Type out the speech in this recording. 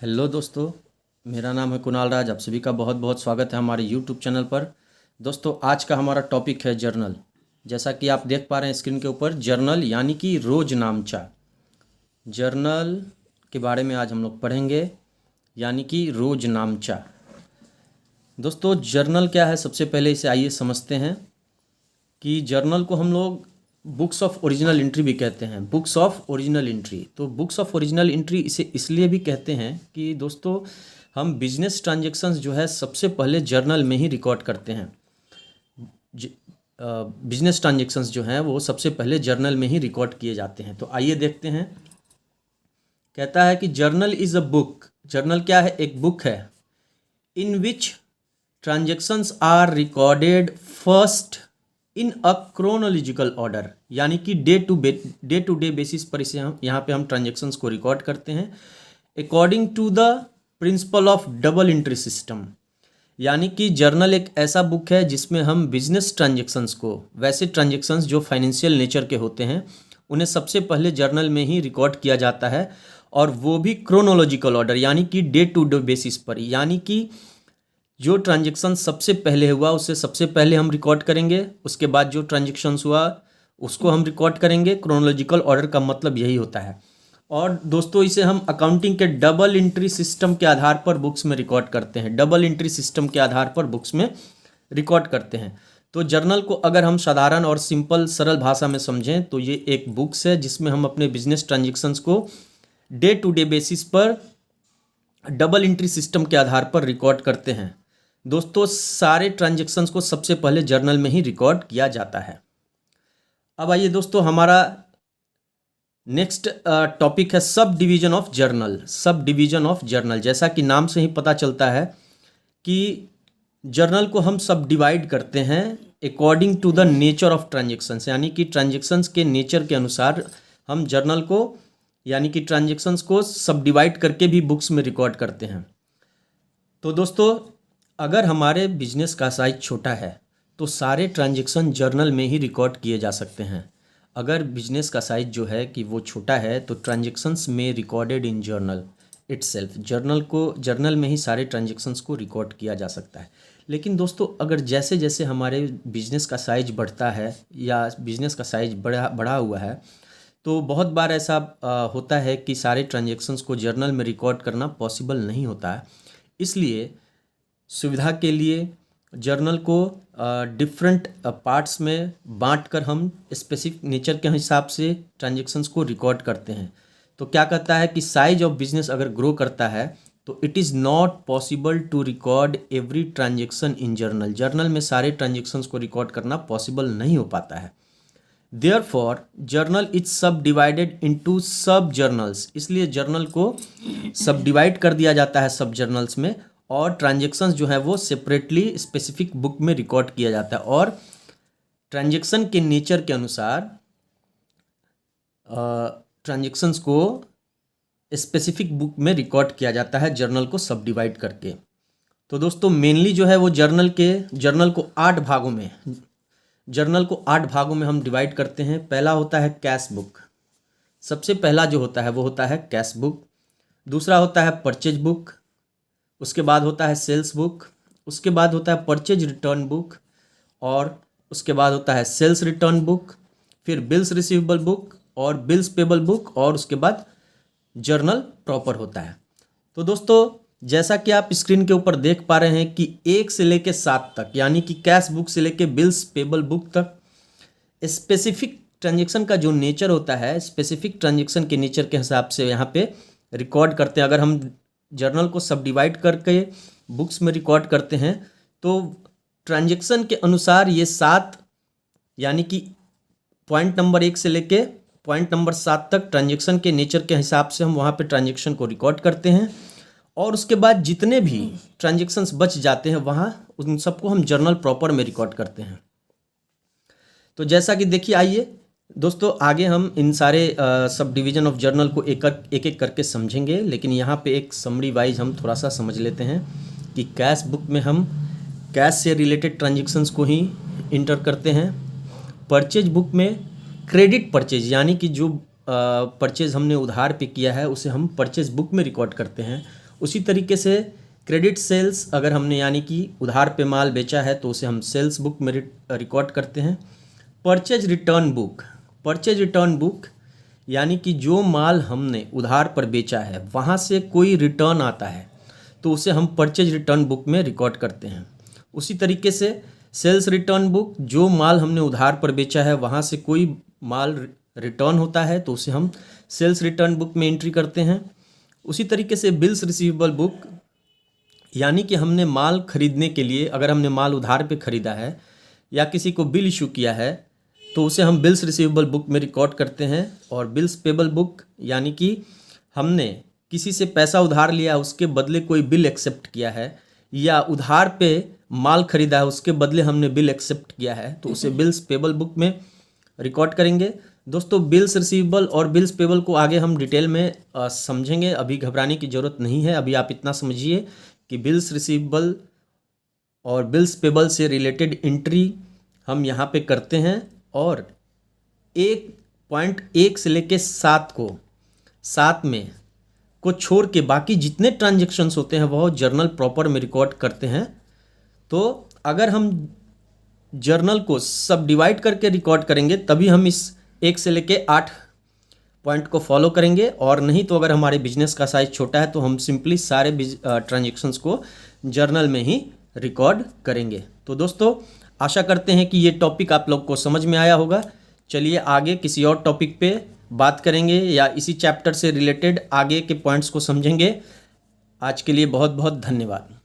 Hello दोस्तों, मेरा नाम है कुणाल राज। आप सभी का बहुत बहुत स्वागत है हमारे यूट्यूब चैनल पर। दोस्तों, आज का हमारा टॉपिक है जर्नल। जैसा कि आप देख पा रहे हैं स्क्रीन के ऊपर, जर्नल यानी कि रोजनामचा। जर्नल के बारे में आज हम लोग पढ़ेंगे, यानी कि रोजनामचा। दोस्तों, जर्नल क्या है, सबसे पहले इसे आइए समझते हैं कि जर्नल को हम लोग बुक्स ऑफ ओरिजिनल एंट्री भी कहते हैं। बुक्स ऑफ ओरिजिनल एंट्री, तो बुक्स ऑफ ओरिजिनल एंट्री इसे इसलिए भी कहते हैं कि दोस्तों, हम बिजनेस ट्रांजैक्शंस जो है सबसे पहले जर्नल में ही रिकॉर्ड करते हैं। बिजनेस ट्रांजैक्शंस जो हैं वो सबसे पहले जर्नल में ही रिकॉर्ड किए जाते हैं। तो आइए देखते हैं। कहता है कि journal is a book. Journal क्या है? एक बुक है। In which transactions are recorded first in a chronological order, यानी कि डे टू डे बेसिस पर इसे हम यहाँ पे हम ट्रांजैक्शंस को रिकॉर्ड करते हैं according to the principle of double entry system. यानी कि जर्नल एक ऐसा बुक है जिसमें हम बिजनेस ट्रांजैक्शंस को, वैसे ट्रांजैक्शंस जो फाइनेंशियल नेचर के होते हैं, उन्हें सबसे पहले जर्नल में ही रिकॉर्ड किया जाता है, और वो भी क्रोनोलॉजिकल ऑर्डर, यानी कि डे टू डे बेसिस पर। यानी कि जो ट्रांजैक्शन सबसे पहले हुआ उसे सबसे पहले हम रिकॉर्ड करेंगे, उसके बाद जो ट्रांजैक्शंस हुआ उसको हम रिकॉर्ड करेंगे। क्रोनोलॉजिकल ऑर्डर का मतलब यही होता है। और दोस्तों, इसे हम अकाउंटिंग के डबल एंट्री सिस्टम के आधार पर बुक्स में रिकॉर्ड करते हैं। डबल एंट्री सिस्टम के आधार पर बुक्स में रिकॉर्ड करते हैं। तो जर्नल को अगर हम साधारण और सिंपल सरल भाषा में समझें तो ये एक बुक्स है जिसमें हम अपने बिजनेस ट्रांजैक्शंस को डे टू डे बेसिस पर डबल एंट्री सिस्टम के आधार पर रिकॉर्ड करते हैं। दोस्तों, सारे ट्रांजैक्शंस को सबसे पहले जर्नल में ही रिकॉर्ड किया जाता है। अब आइए दोस्तों, हमारा नेक्स्ट टॉपिक है sub division of journal. Sub division of journal, जैसा कि नाम से ही पता चलता है कि जर्नल को हम सब डिवाइड करते हैं according to the nature of transactions, यानी कि ट्रांजैक्शंस के नेचर के अनुसार हम जर्नल को, यानी कि ट्रांजैक्शंस को सब डिवाइड करके भी बुक्स में रिकॉर्ड करते हैं। तो दोस्तों, अगर हमारे बिजनेस का साइज छोटा है तो सारे ट्रांजैक्शन जर्नल में ही रिकॉर्ड किए जा सकते हैं। अगर बिजनेस का साइज जो है कि वो छोटा है तो ट्रांजैक्शंस में recorded in journal itself, journal में ही सारे ट्रांजैक्शंस को रिकॉर्ड किया जा सकता है। लेकिन दोस्तों, अगर जैसे जैसे हमारे बिजनेस का साइज बढ़ता है या बिजनेस का साइज बढ़ा हुआ है, तो बहुत बार ऐसा होता है कि सारे ट्रांजैक्शंस को जर्नल में रिकॉर्ड करना पॉसिबल नहीं होता है। इसलिए सुविधा के लिए जर्नल को डिफरेंट पार्ट्स में बांटकर हम स्पेसिफिक नेचर के हिसाब से ट्रांजैक्शंस को रिकॉर्ड करते हैं। तो क्या कहता है कि साइज ऑफ बिजनेस अगर ग्रो करता है तो it is not possible to record every transaction in journal. Journal में सारे ट्रांजैक्शंस को रिकॉर्ड करना पॉसिबल नहीं हो पाता है। देयरफॉर जर्नल इज सब डिवाइडेड इनटू सब जर्नल्स। इसलिए जर्नल को सब डिवाइड कर दिया जाता है सब जर्नल्स में, और ट्रांजैक्शंस जो है वो सेपरेटली स्पेसिफिक बुक में रिकॉर्ड किया जाता है। और ट्रांजैक्शन के नेचर के अनुसार ट्रांजैक्शंस को स्पेसिफिक बुक में रिकॉर्ड किया जाता है जर्नल को सब डिवाइड करके। तो दोस्तों, मेनली जो है वो जर्नल को 8 भागों में हम डिवाइड करते हैं। पहला होता है कैश बुक। सबसे पहला जो होता है वो होता है कैश बुक। दूसरा होता है परचेज बुक। उसके बाद होता है सेल्स बुक। उसके बाद होता है परचेज रिटर्न बुक, और उसके बाद होता है सेल्स रिटर्न बुक, फिर बिल्स रिसीवेबल बुक और बिल्स पेबल बुक, और उसके बाद जर्नल प्रॉपर होता है। तो दोस्तों, जैसा कि आप स्क्रीन के ऊपर देख पा रहे हैं कि 1 से लेकर 7 तक, यानी कि कैश बुक से लेकर बिल्स पेबल बुक तक, स्पेसिफिक ट्रांजैक्शन का जो नेचर होता है, स्पेसिफिक ट्रांजैक्शन के नेचर के हिसाब से यहाँ पे रिकॉर्ड करते हैं। अगर हम जर्नल को सब डिवाइड करके बुक्स में रिकॉर्ड करते हैं तो ट्रांजैक्शन के अनुसार ये 7, यानी कि पॉइंट नंबर 1 से लेके पॉइंट नंबर 7 तक ट्रांजैक्शन के नेचर के हिसाब से हम वहाँ पे ट्रांजैक्शन को रिकॉर्ड करते हैं। और उसके बाद जितने भी ट्रांजैक्शंस बच जाते हैं वहाँ उन सबको हम जर्नल प्रॉपर में रिकॉर्ड करते हैं। तो जैसा कि देखिए, आइए दोस्तों, आगे हम इन सारे सब डिवीजन ऑफ जर्नल को एक एक करके समझेंगे। लेकिन यहाँ पे एक समरी वाइज हम थोड़ा सा समझ लेते हैं कि कैश बुक में हम कैश से रिलेटेड ट्रांजैक्शंस को ही इंटर करते हैं। परचेज बुक में क्रेडिट परचेज, यानी कि जो परचेज हमने उधार पे किया है उसे हम परचेज बुक में रिकॉर्ड करते हैं। उसी तरीके से क्रेडिट सेल्स, अगर हमने यानी कि उधार पे माल बेचा है तो उसे हम सेल्स बुक में रिकॉर्ड करते हैं। Purchase return book, purchase return book यानी कि जो माल हमने उधार पर बेचा है वहाँ से कोई रिटर्न आता है तो उसे हम परचेज रिटर्न बुक में रिकॉर्ड करते हैं। उसी तरीके से सेल्स रिटर्न बुक, जो माल हमने उधार पर बेचा है वहाँ से कोई माल रिटर्न होता है तो उसे हम सेल्स रिटर्न बुक में एंट्री करते हैं। उसी तरीके से बिल्स रिसीवेबल बुक, यानी कि हमने माल खरीदने के लिए, अगर हमने माल उधार पे खरीदा है या किसी को बिल इशू किया है तो उसे हम बिल्स रिसीवेबल बुक में रिकॉर्ड करते हैं। और बिल्स पेबल बुक, यानी कि हमने किसी से पैसा उधार लिया, उसके बदले कोई बिल एक्सेप्ट किया है, या उधार पे माल खरीदा है उसके बदले हमने बिल एक्सेप्ट किया है तो उसे बिल्स पेबल बुक में रिकॉर्ड करेंगे। दोस्तों, बिल्स रिसीवेबल और बिल्स पेबल को आगे हम डिटेल में समझेंगे, अभी घबराने की ज़रूरत नहीं है। अभी आप इतना समझिए कि बिल्स रिसीवेबल और बिल्स पेबल से रिलेटेड एंट्री हम यहाँ पे करते हैं और 1.1 से लेके 7 में को छोड़ के बाकी जितने ट्रांजेक्शन्स होते हैं वह जर्नल प्रॉपर में रिकॉर्ड करते हैं। तो अगर हम जर्नल को सब डिवाइड करके रिकॉर्ड करेंगे तभी हम इस 1 से लेके 8 पॉइंट को फॉलो करेंगे, और नहीं तो अगर हमारे बिजनेस का साइज छोटा है तो हम सिंपली सारे ट्रांजेक्शन्स को जर्नल में ही रिकॉर्ड करेंगे। तो दोस्तों, आशा करते हैं कि ये टॉपिक आप लोग को समझ में आया होगा। चलिए आगे किसी और टॉपिक पे बात करेंगे या इसी चैप्टर से रिलेटेड आगे के पॉइंट्स को समझेंगे। आज के लिए बहुत बहुत धन्यवाद।